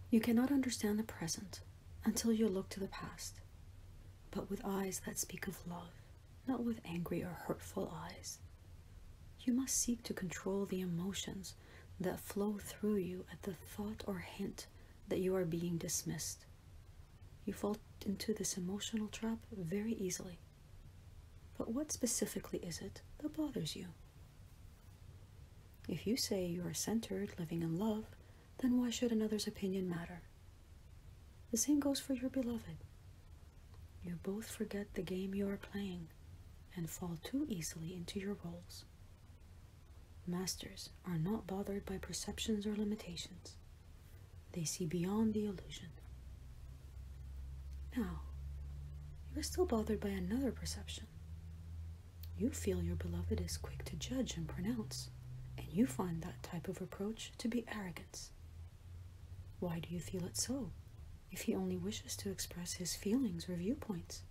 You cannot understand the present until you look to the past, but with eyes that speak of love, not with angry or hurtful eyes. You must seek to control the emotions that flow through you at the thought or hint that you are being dismissed. You fall into this emotional trap very easily. But what specifically is it that bothers you? If you say you are centered, living in love, then why should another's opinion matter? The same goes for your beloved. You both forget the game you are playing and fall too easily into your roles. Masters are not bothered by perceptions or limitations. They see beyond the illusion. Now, you are still bothered by another perception. You feel your beloved is quick to judge and pronounce, and you find that type of approach to be arrogance. Why do you feel it so, if he only wishes to express his feelings or viewpoints?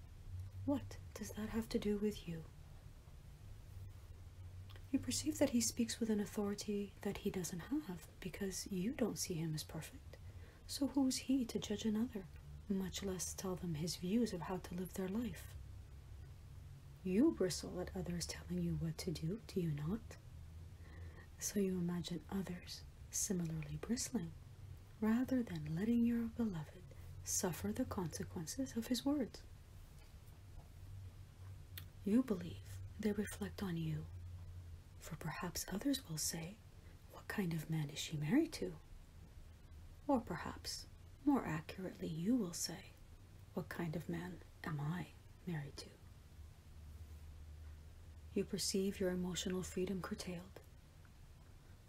What does that have to do with you? You perceive that he speaks with an authority that he doesn't have because you don't see him as perfect. So who is he to judge another, much less tell them his views of how to live their life? You bristle at others telling you what to do you not? So you imagine others similarly bristling, rather than letting your beloved suffer the consequences of his words. You believe they reflect on you, for perhaps others will say, what kind of man is she married to? Or perhaps, more accurately, you will say, what kind of man am I married to? You perceive your emotional freedom curtailed,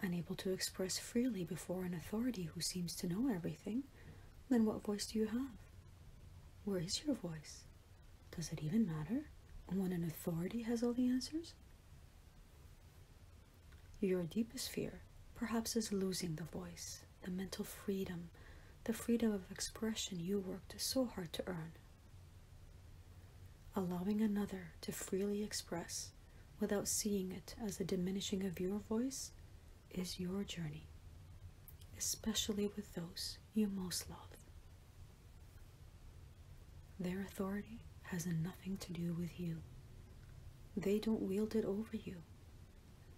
unable to express freely before an authority who seems to know everything. Then what voice do you have? Where is your voice? Does it even matter when an authority has all the answers? Your deepest fear perhaps is losing the voice, the mental freedom, the freedom of expression you worked so hard to earn. Allowing another to freely express without seeing it as a diminishing of your voice is your journey, especially with those you most love. Their authority has nothing to do with you. They don't wield it over you.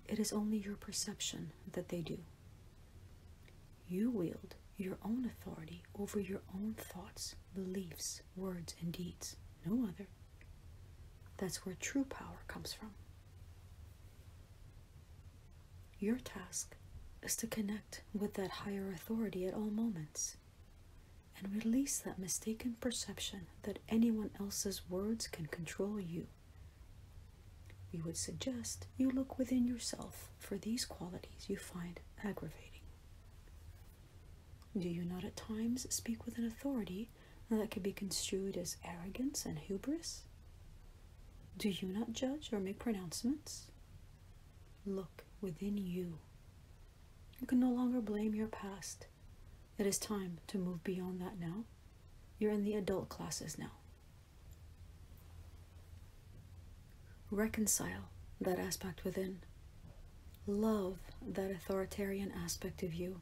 It is only your perception that they do. You wield your own authority over your own thoughts, beliefs, words, and deeds, no other. That's where true power comes from. Your task is to connect with that higher authority at all moments and release that mistaken perception that anyone else's words can control you. We would suggest you look within yourself for these qualities you find aggravating. Do you not at times speak with an authority that could be construed as arrogance and hubris? Do you not judge or make pronouncements? Look within you. You can no longer blame your past. It is time to move beyond that now. You're in the adult classes now. Reconcile that aspect within. Love that authoritarian aspect of you,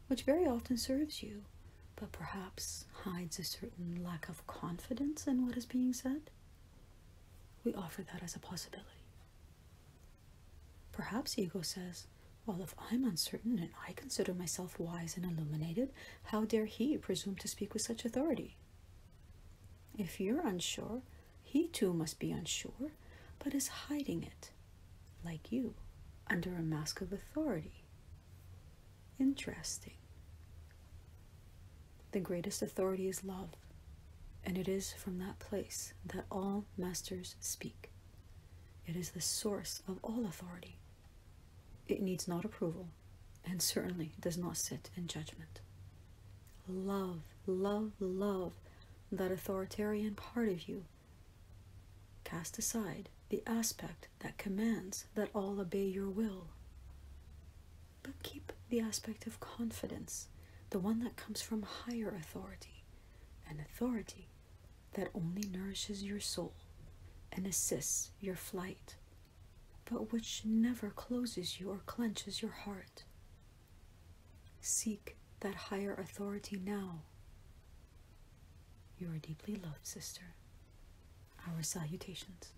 which very often serves you, but perhaps hides a certain lack of confidence in what is being said. We offer that as a possibility. Perhaps ego says, well, if I'm uncertain and I consider myself wise and illuminated, how dare he presume to speak with such authority? If you're unsure, he too must be unsure, but is hiding it, like you, under a mask of authority. Interesting. The greatest authority is love, and it is from that place that all masters speak. It is the source of all authority. It needs not approval, and certainly does not sit in judgment. Love, love, love that authoritarian part of you. Cast aside the aspect that commands that all obey your will. But keep the aspect of confidence, the one that comes from higher authority, an authority that only nourishes your soul and assists your flight, but which never closes you or clenches your heart. Seek that higher authority now. You are deeply loved, sister. Our salutations.